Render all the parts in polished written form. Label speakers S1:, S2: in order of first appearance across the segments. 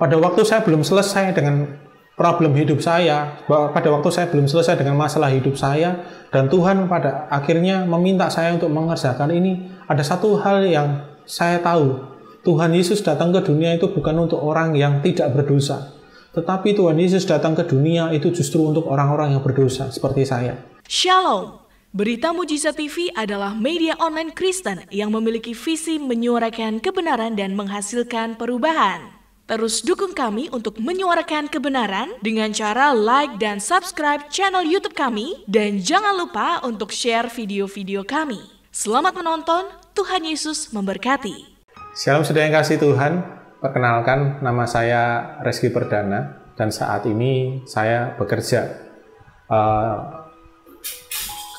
S1: pada waktu saya belum selesai dengan problem hidup saya, pada waktu saya belum selesai dengan masalah hidup saya, dan Tuhan pada akhirnya meminta saya untuk mengerjakan ini, ada satu hal yang saya tahu, Tuhan Yesus datang ke dunia itu bukan untuk orang yang tidak berdosa, tetapi Tuhan Yesus datang ke dunia itu justru untuk orang-orang yang berdosa seperti saya.
S2: Shalom. Berita Mujizat TV adalah media online Kristen yang memiliki visi menyuarakan kebenaran dan menghasilkan perubahan. Terus dukung kami untuk menyuarakan kebenaran dengan cara like dan subscribe channel YouTube kami, dan jangan lupa untuk share video-video kami. Selamat menonton, Tuhan Yesus memberkati.
S1: Shalom saudara yang kasih Tuhan, perkenalkan nama saya Reski Perdana dan saat ini saya bekerja.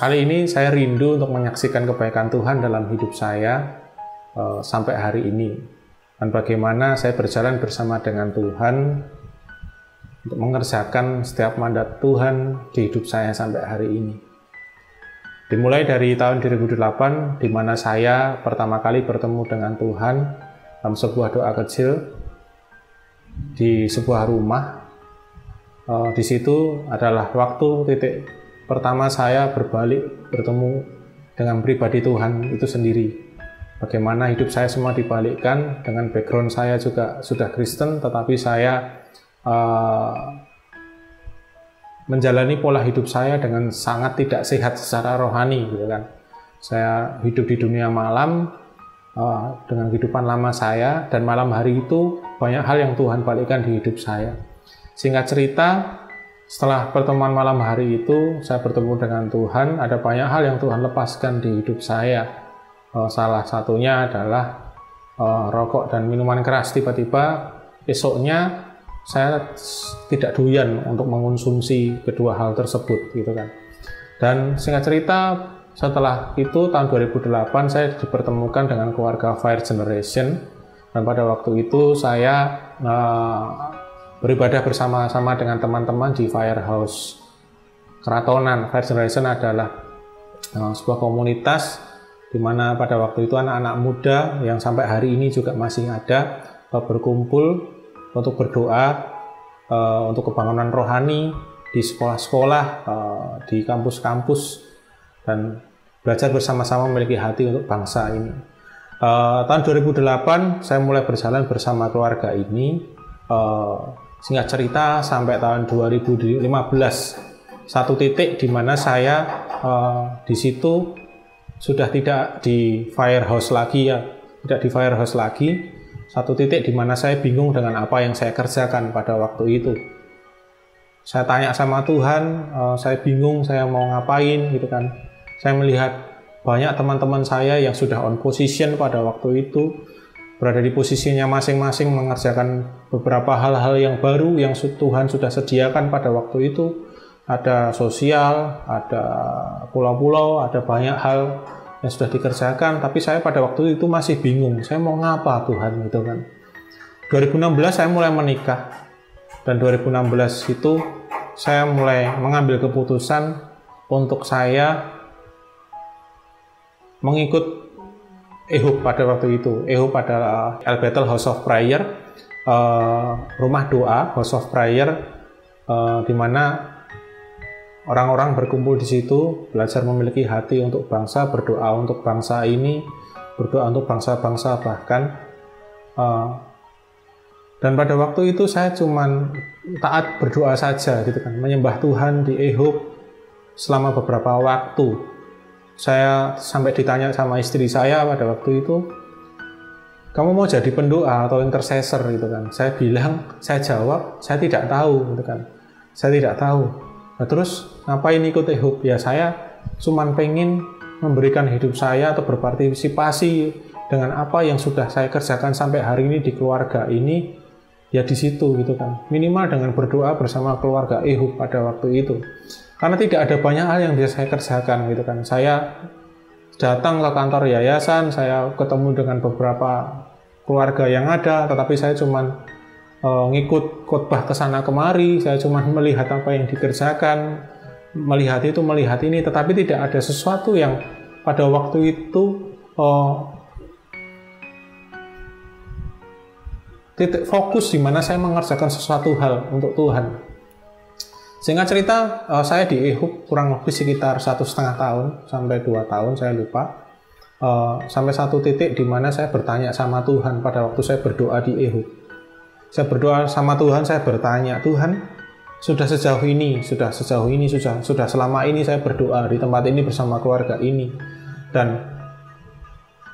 S1: Kali ini saya rindu untuk menyaksikan kebaikan Tuhan dalam hidup saya sampai hari ini. Dan bagaimana saya berjalan bersama dengan Tuhan untuk mengerjakan setiap mandat Tuhan di hidup saya sampai hari ini. Dimulai dari tahun 2008, di mana saya pertama kali bertemu dengan Tuhan dalam sebuah doa kecil di sebuah rumah. Di situ adalah waktu titik pertama saya berbalik bertemu dengan pribadi Tuhan itu sendiri. Bagaimana hidup saya semua dibalikkan, dengan background saya juga sudah Kristen, tetapi saya menjalani pola hidup saya dengan sangat tidak sehat secara rohani, gitu kan. Saya hidup di dunia malam dengan kehidupan lama saya, dan malam hari itu banyak hal yang Tuhan balikkan di hidup saya. Singkat cerita, setelah pertemuan malam hari itu, saya bertemu dengan Tuhan, ada banyak hal yang Tuhan lepaskan di hidup saya. Salah satunya adalah rokok dan minuman keras. Tiba-tiba esoknya saya tidak doyan untuk mengonsumsi kedua hal tersebut, gitu kan. Dan singkat cerita, setelah itu tahun 2008 saya dipertemukan dengan keluarga Fire Generation, dan pada waktu itu saya beribadah bersama-sama dengan teman-teman di Firehouse Keratonan. Fire Generation adalah sebuah komunitas di mana pada waktu itu anak-anak muda yang sampai hari ini juga masih ada berkumpul untuk berdoa untuk kebangunan rohani di sekolah-sekolah, di kampus-kampus, dan belajar bersama-sama memiliki hati untuk bangsa ini. Tahun 2008 saya mulai berjalan bersama keluarga ini. Singkat cerita sampai tahun 2015, satu titik di mana saya di situ sudah tidak di Firehouse lagi, ya, tidak di Firehouse lagi. Satu titik di mana saya bingung dengan apa yang saya kerjakan pada waktu itu. Saya tanya sama Tuhan, saya bingung saya mau ngapain, gitu kan. Saya melihat banyak teman-teman saya yang sudah on position pada waktu itu, berada di posisinya masing-masing mengerjakan beberapa hal-hal yang baru yang Tuhan sudah sediakan pada waktu itu. Ada sosial, ada pulau-pulau, ada banyak hal yang sudah dikerjakan, tapi saya pada waktu itu masih bingung, saya mau ngapa Tuhan, gitu kan. 2016 saya mulai menikah, dan 2016 itu saya mulai mengambil keputusan untuk saya mengikut EHOP pada waktu itu. EHOP adalah El Bethel House of Prayer, rumah doa, House of Prayer, di mana orang-orang berkumpul di situ, belajar memiliki hati untuk bangsa, berdoa untuk bangsa ini, berdoa untuk bangsa-bangsa bahkan. Dan pada waktu itu saya cuman taat berdoa saja, gitu kan, menyembah Tuhan di EHOP selama beberapa waktu. Saya sampai ditanya sama istri saya pada waktu itu, kamu mau jadi pendoa atau intercessor, gitu kan. Saya bilang, saya jawab, saya tidak tahu, gitu kan. Saya tidak tahu. Nah, terus ngapain ikut EHOP? Ya saya cuman pengen memberikan hidup saya atau berpartisipasi dengan apa yang sudah saya kerjakan sampai hari ini di keluarga ini, ya di situ, gitu kan. Minimal dengan berdoa bersama keluarga EHOP pada waktu itu. Karena tidak ada banyak hal yang bisa saya kerjakan, gitu kan. Saya datang ke kantor yayasan, saya ketemu dengan beberapa keluarga yang ada, tetapi saya cuman ngikut khotbah kesana kemari, saya cuma melihat apa yang dikerjakan, melihat itu, melihat ini, tetapi tidak ada sesuatu yang pada waktu itu titik fokus di mana saya mengerjakan sesuatu hal untuk Tuhan. Singkat cerita, saya di Ehud kurang lebih sekitar 1,5 tahun sampai 2 tahun, saya lupa. Sampai satu titik di mana saya bertanya sama Tuhan pada waktu saya berdoa di Ehud. Saya berdoa sama Tuhan, saya bertanya, Tuhan, sudah selama ini saya berdoa di tempat ini bersama keluarga ini. Dan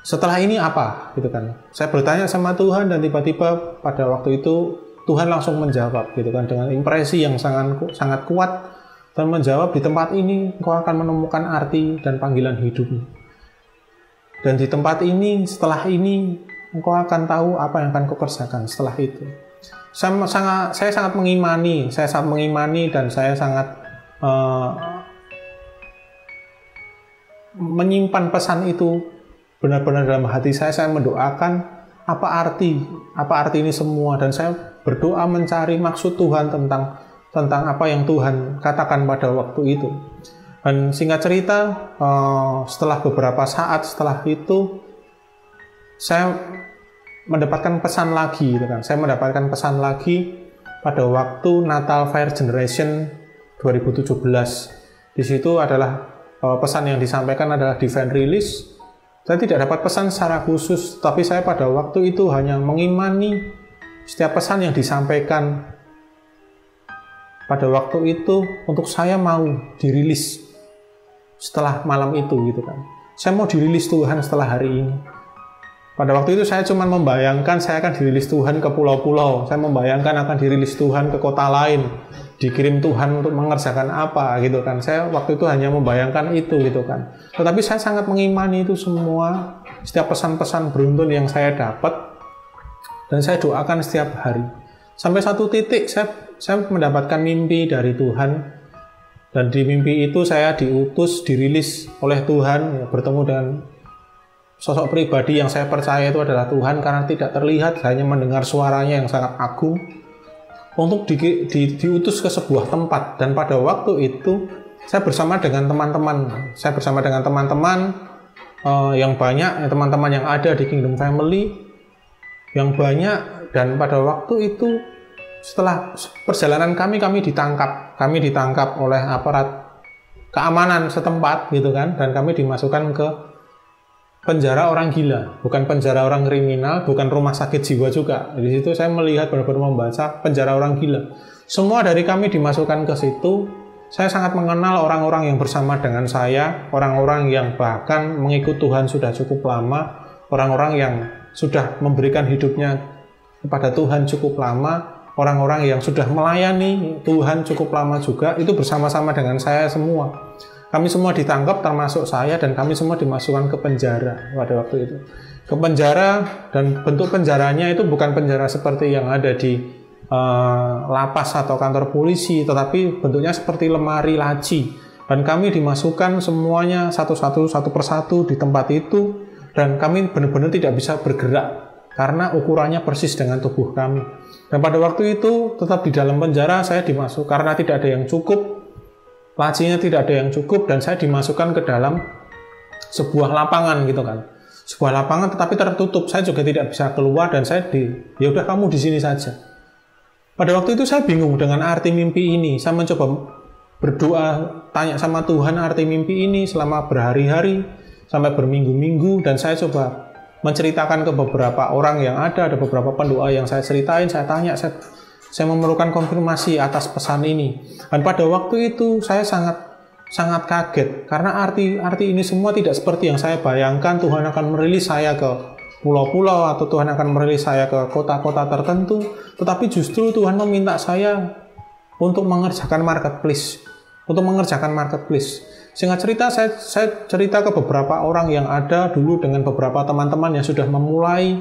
S1: setelah ini apa? Gitu kan. Saya bertanya sama Tuhan dan tiba-tiba pada waktu itu Tuhan langsung menjawab gitu kan, dengan impresi yang sangat kuat, dan menjawab, di tempat ini engkau akan menemukan arti dan panggilan hidupmu. Dan di tempat ini, setelah ini engkau akan tahu apa yang akan kau kerjakan setelah itu. Saya sangat mengimani dan saya sangat menyimpan pesan itu benar-benar dalam hati saya. Saya mendoakan apa arti ini semua, dan saya berdoa mencari maksud Tuhan tentang apa yang Tuhan katakan pada waktu itu. Dan singkat cerita, setelah beberapa saat setelah itu, saya mendapatkan pesan lagi, gitu kan. Saya mendapatkan pesan lagi pada waktu Natal Fire Generation 2017. Di situ adalah pesan yang disampaikan adalah divine release. Saya tidak dapat pesan secara khusus, tapi saya pada waktu itu hanya mengimani setiap pesan yang disampaikan pada waktu itu untuk saya mau dirilis setelah malam itu, gitu kan. Saya mau dirilis Tuhan setelah hari ini. Pada waktu itu saya cuma membayangkan saya akan dirilis Tuhan ke pulau-pulau. Saya membayangkan akan dirilis Tuhan ke kota lain, dikirim Tuhan untuk mengerjakan apa, gitu kan. Saya waktu itu hanya membayangkan itu, gitu kan. Tetapi saya sangat mengimani itu semua, setiap pesan-pesan beruntun yang saya dapat, dan saya doakan setiap hari. Sampai satu titik saya mendapatkan mimpi dari Tuhan, dan di mimpi itu saya diutus, dirilis oleh Tuhan, ya, bertemu dengan sosok pribadi yang saya percaya itu adalah Tuhan, karena tidak terlihat, hanya mendengar suaranya yang sangat agung, untuk diutus ke sebuah tempat. Dan pada waktu itu saya bersama dengan teman-teman yang banyak, teman-teman yang ada di Kingdom Family yang banyak. Dan pada waktu itu, setelah perjalanan kami ditangkap oleh aparat keamanan setempat, gitu kan, dan kami dimasukkan ke penjara orang gila, bukan penjara orang kriminal, bukan rumah sakit jiwa juga. Di situ saya melihat, benar-benar membaca penjara orang gila. Semua dari kami dimasukkan ke situ. Saya sangat mengenal orang-orang yang bersama dengan saya, orang-orang yang bahkan mengikut Tuhan sudah cukup lama, orang-orang yang sudah memberikan hidupnya kepada Tuhan cukup lama, orang-orang yang sudah melayani Tuhan cukup lama juga, itu bersama-sama dengan saya semua. Kami semua ditangkap, termasuk saya, dan kami semua dimasukkan ke penjara pada waktu itu. Ke penjara, dan bentuk penjaranya itu bukan penjara seperti yang ada di lapas atau kantor polisi, tetapi bentuknya seperti lemari laci. Dan kami dimasukkan semuanya satu persatu di tempat itu, dan kami benar-benar tidak bisa bergerak karena ukurannya persis dengan tubuh kami. Dan pada waktu itu tetap di dalam penjara, saya dimasuk karena tidak ada yang cukup. Lacinya tidak ada yang cukup, dan saya dimasukkan ke dalam sebuah lapangan, gitu kan. Sebuah lapangan tetapi tertutup. Saya juga tidak bisa keluar, dan ya udah, kamu di sini saja. Pada waktu itu saya bingung dengan arti mimpi ini. Saya mencoba berdoa, tanya sama Tuhan arti mimpi ini selama berhari-hari sampai berminggu-minggu, dan saya coba menceritakan ke beberapa orang yang ada beberapa pendoa yang saya ceritain, saya tanya, saya memerlukan konfirmasi atas pesan ini. Dan pada waktu itu saya sangat kaget, karena arti ini semua tidak seperti yang saya bayangkan. Tuhan akan merilis saya ke pulau-pulau, atau Tuhan akan merilis saya ke kota-kota tertentu, tetapi justru Tuhan meminta saya untuk mengerjakan marketplace. Singkat cerita, saya cerita ke beberapa orang yang ada dulu, dengan beberapa teman-teman yang sudah memulai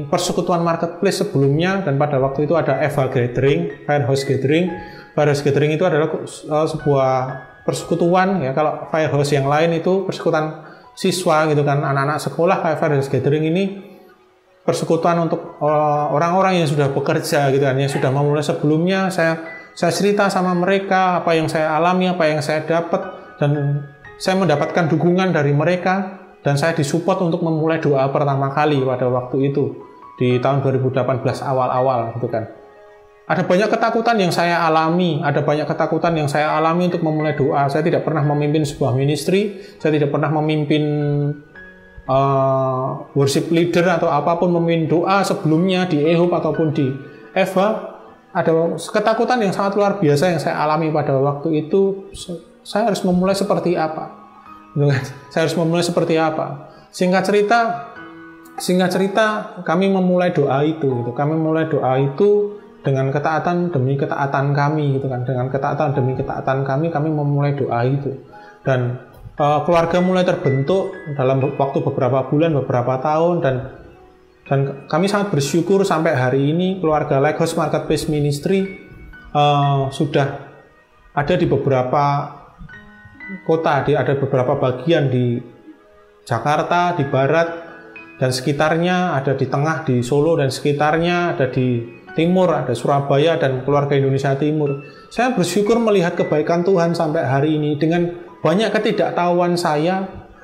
S1: persekutuan marketplace sebelumnya. Dan pada waktu itu ada Eva Gathering, Firehouse Gathering. Firehouse Gathering itu adalah sebuah persekutuan, ya. Kalau Firehouse yang lain itu persekutuan siswa, gitu kan, anak-anak sekolah. Firehouse Gathering ini persekutuan untuk orang-orang yang sudah bekerja, gitu kan, yang sudah memulai sebelumnya. Saya cerita sama mereka apa yang saya alami, apa yang saya dapat, dan saya mendapatkan dukungan dari mereka. Dan saya disupport untuk memulai doa pertama kali pada waktu itu. di tahun 2018 awal-awal gitu kan. Ada banyak ketakutan yang saya alami, untuk memulai doa. Saya tidak pernah memimpin sebuah ministry, saya tidak pernah memimpin worship leader atau apapun, memimpin doa sebelumnya di EHUB ataupun di EVA. Ada ketakutan yang sangat luar biasa yang saya alami pada waktu itu. Saya harus memulai seperti apa? Singkat cerita, kami memulai doa itu. Kami memulai doa itu dengan ketaatan demi ketaatan kami, gitu kan. Dengan ketaatan demi ketaatan kami memulai doa itu. Dan keluarga mulai terbentuk dalam waktu beberapa bulan, beberapa tahun, dan kami sangat bersyukur sampai hari ini keluarga Lighthouse Marketplace Ministry sudah ada di beberapa kota, ada beberapa bagian di Jakarta, di barat dan sekitarnya, ada di tengah di Solo dan sekitarnya, ada di timur, ada Surabaya dan keluarga Indonesia Timur. Saya bersyukur melihat kebaikan Tuhan sampai hari ini. Dengan banyak ketidaktahuan saya,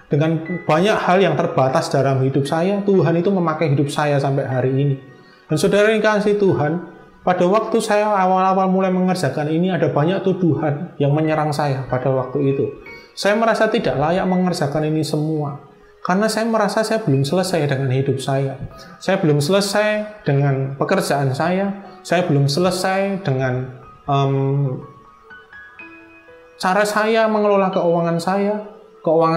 S1: dengan banyak hal yang terbatas dalam hidup saya, Tuhan itu memakai hidup saya sampai hari ini. Dan saudara yang kasih Tuhan, pada waktu saya awal-awal mulai mengerjakan ini, ada banyak tuduhan yang menyerang saya pada waktu itu. Saya merasa tidak layak mengerjakan ini semua. Karena saya merasa saya belum selesai dengan hidup saya. Saya belum selesai dengan pekerjaan saya. Saya belum selesai dengan cara saya mengelola keuangan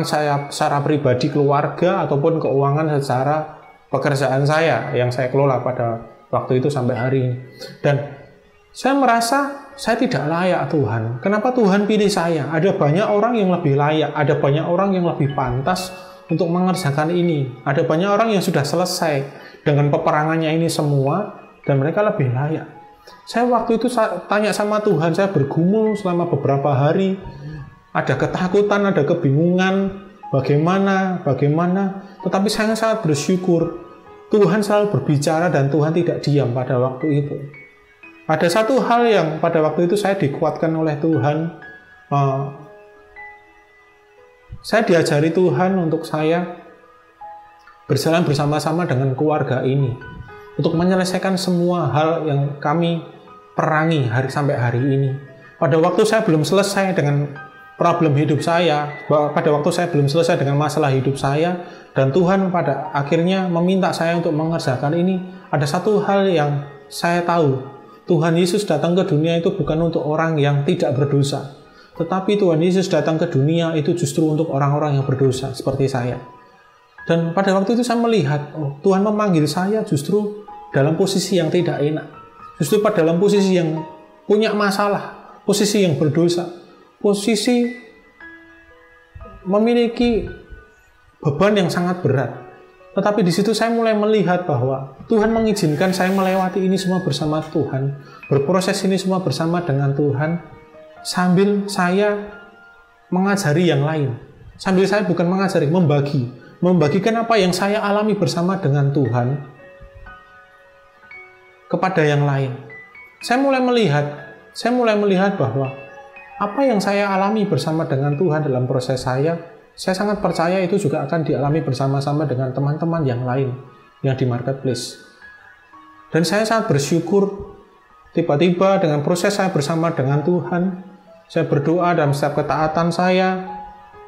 S1: saya secara pribadi, keluarga, ataupun keuangan secara pekerjaan saya yang saya kelola pada waktu itu sampai hari ini. Dan saya merasa saya tidak layak Tuhan. Kenapa Tuhan pilih saya? Ada banyak orang yang lebih layak, ada banyak orang yang lebih pantas untuk mengerjakan ini. Ada banyak orang yang sudah selesai dengan peperangannya ini semua, dan mereka lebih layak. Saya waktu itu tanya sama Tuhan, saya bergumul selama beberapa hari. Ada ketakutan, ada kebingungan, bagaimana. Tetapi saya sangat bersyukur, Tuhan selalu berbicara dan Tuhan tidak diam pada waktu itu. Ada satu hal yang pada waktu itu saya dikuatkan oleh Tuhan. Saya diajari Tuhan untuk saya berjalan bersama-sama dengan keluarga ini untuk menyelesaikan semua hal yang kami perangi sampai hari ini. Pada waktu saya belum selesai dengan problem hidup saya, pada waktu saya belum selesai dengan masalah hidup saya, dan Tuhan pada akhirnya meminta saya untuk mengerjakan ini, ada satu hal yang saya tahu, Tuhan Yesus datang ke dunia itu bukan untuk orang yang tidak berdosa. Tetapi Tuhan Yesus datang ke dunia itu justru untuk orang-orang yang berdosa seperti saya. Dan pada waktu itu saya melihat, Tuhan memanggil saya justru dalam posisi yang tidak enak. Justru pada dalam posisi yang punya masalah, posisi yang berdosa, posisi memiliki beban yang sangat berat. Tetapi di situ saya mulai melihat bahwa Tuhan mengizinkan saya melewati ini semua bersama Tuhan, berproses ini semua bersama dengan Tuhan, sambil saya mengajari yang lain. Sambil saya bukan mengajari, membagikan apa yang saya alami bersama dengan Tuhan kepada yang lain. Saya mulai melihat bahwa apa yang saya alami bersama dengan Tuhan dalam proses saya sangat percaya itu juga akan dialami bersama-sama dengan teman-teman yang lain yang di marketplace. Dan saya sangat bersyukur, tiba-tiba dengan proses saya bersama dengan Tuhan, saya berdoa dalam setiap ketaatan saya,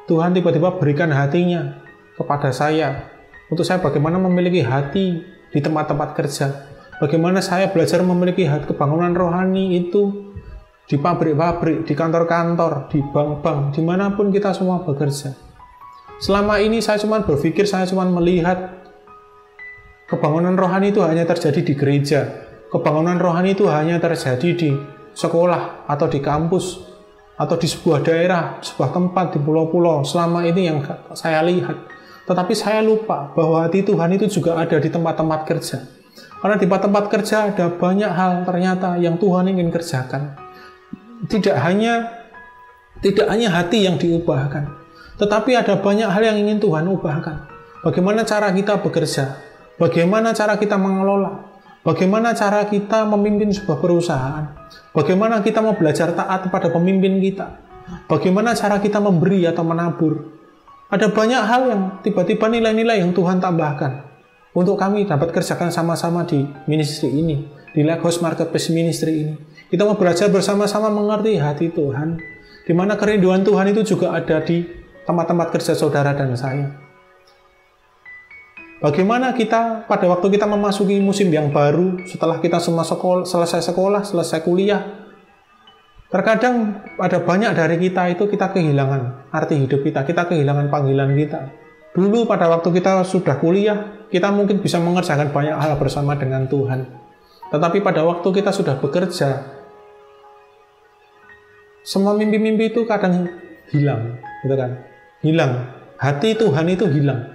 S1: Tuhan tiba-tiba berikan hatinya kepada saya, untuk saya bagaimana memiliki hati di tempat-tempat kerja, bagaimana saya belajar memiliki hati kebangunan rohani itu di pabrik-pabrik, di kantor-kantor, di bank-bank, dimanapun kita semua bekerja. Selama ini saya cuma berpikir, saya cuma melihat kebangunan rohani itu hanya terjadi di gereja, kebangunan rohani itu hanya terjadi di sekolah atau di kampus atau di sebuah daerah, sebuah tempat di pulau-pulau. Selama ini yang saya lihat. Tetapi saya lupa bahwa hati Tuhan itu juga ada di tempat-tempat kerja. Karena di tempat kerja ada banyak hal ternyata yang Tuhan ingin kerjakan. Tidak hanya hati yang diubahkan, tetapi ada banyak hal yang ingin Tuhan ubahkan. Bagaimana cara kita bekerja, bagaimana cara kita mengelola, bagaimana cara kita memimpin sebuah perusahaan, bagaimana kita mau belajar taat kepada pemimpin kita, bagaimana cara kita memberi atau menabur. Ada banyak hal yang tiba-tiba nilai-nilai yang Tuhan tambahkan, untuk kami dapat kerjakan sama-sama di ministry ini, di Lake House Marketplace Ministry ini. Kita mau belajar bersama-sama mengerti hati Tuhan, di mana kerinduan Tuhan itu juga ada di tempat-tempat kerja saudara dan saya. Bagaimana kita pada waktu kita memasuki musim yang baru, setelah kita semua selesai sekolah, selesai kuliah, terkadang ada banyak dari kita itu kita kehilangan arti hidup kita kehilangan panggilan kita. Dulu pada waktu kita sudah kuliah, kita mungkin bisa mengerjakan banyak hal bersama dengan Tuhan. Tetapi pada waktu kita sudah bekerja, semua mimpi-mimpi itu kadang hilang, gitu kan? Hilang. Hati Tuhan itu hilang.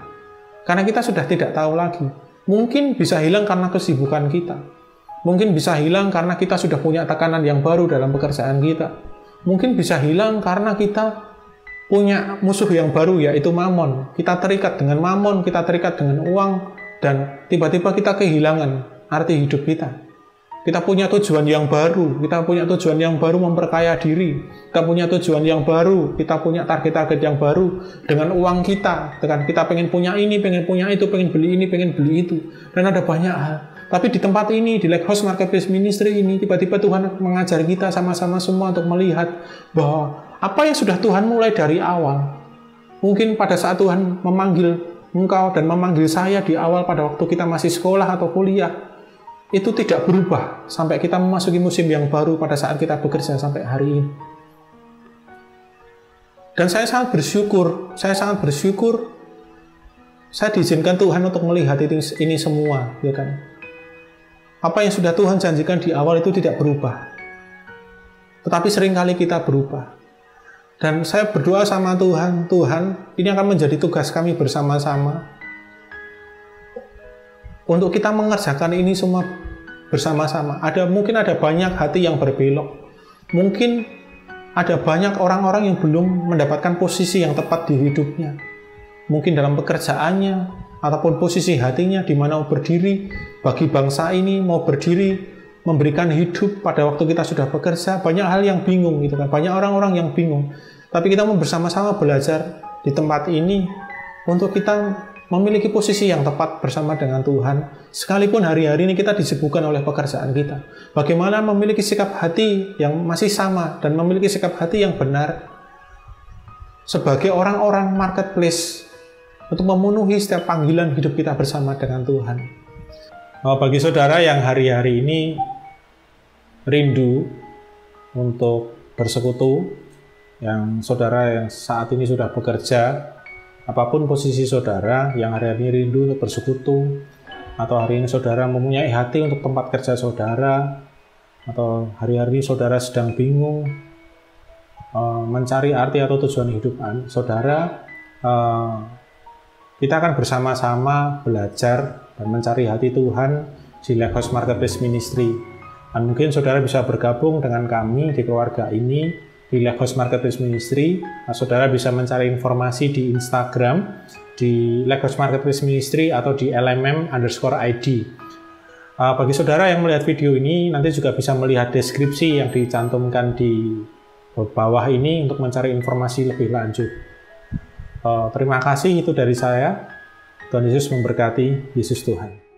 S1: Karena kita sudah tidak tahu lagi. Mungkin bisa hilang karena kesibukan kita. Mungkin bisa hilang karena kita sudah punya tekanan yang baru dalam pekerjaan kita. Mungkin bisa hilang karena kita punya musuh yang baru, yaitu mamon. Kita terikat dengan mamon, kita terikat dengan uang, dan tiba-tiba kita kehilangan arti hidup kita. Kita punya tujuan yang baru, memperkaya diri. Kita punya tujuan yang baru, kita punya target-target yang baru dengan uang kita. Kita pengen punya ini, pengen punya itu, pengen beli ini, pengen beli itu. Dan ada banyak hal. Tapi di tempat ini, di Lake House Marketplace Ministry ini, tiba-tiba Tuhan mengajar kita sama-sama semua untuk melihat bahwa apa yang sudah Tuhan mulai dari awal. Mungkin pada saat Tuhan memanggil engkau dan memanggil saya di awal pada waktu kita masih sekolah atau kuliah, itu tidak berubah sampai kita memasuki musim yang baru pada saat kita bekerja sampai hari ini. Dan saya sangat bersyukur, saya diizinkan Tuhan untuk melihat ini semua, ya kan? Apa yang sudah Tuhan janjikan di awal itu tidak berubah. Tetapi seringkali kita berubah. Dan saya berdoa sama Tuhan, ini akan menjadi tugas kami bersama-sama untuk kita mengerjakan ini semua bersama-sama. Mungkin ada banyak hati yang berbelok. Mungkin ada banyak orang-orang yang belum mendapatkan posisi yang tepat di hidupnya. Mungkin dalam pekerjaannya, ataupun posisi hatinya di mana mau berdiri bagi bangsa ini, mau berdiri memberikan hidup pada waktu kita sudah bekerja. Banyak hal yang bingung, gitu kan. Banyak orang-orang yang bingung. Tapi kita mau bersama-sama belajar di tempat ini untuk kita memiliki posisi yang tepat bersama dengan Tuhan, sekalipun hari-hari ini kita disibukkan oleh pekerjaan kita. Bagaimana memiliki sikap hati yang masih sama dan memiliki sikap hati yang benar sebagai orang-orang marketplace untuk memenuhi setiap panggilan hidup kita bersama dengan Tuhan. Bagi saudara yang hari-hari ini rindu untuk bersekutu, yang saudara yang saat ini sudah bekerja, apapun posisi saudara yang hari-hari ini rindu untuk bersekutu, atau hari ini saudara mempunyai hati untuk tempat kerja saudara, atau hari-hari ini saudara sedang bingung mencari arti atau tujuan hidup saudara, kita akan bersama-sama belajar dan mencari hati Tuhan di Lake House Marketplace Ministry. Dan mungkin saudara bisa bergabung dengan kami di keluarga ini di Lake House Marketplace Ministry. Saudara bisa mencari informasi di Instagram di Lake House Marketplace Ministry atau di LMM_ID. Bagi saudara yang melihat video ini, nanti juga bisa melihat deskripsi yang dicantumkan di bawah ini untuk mencari informasi lebih lanjut. Terima kasih, itu dari saya. Tuhan Yesus memberkati. Yesus Tuhan.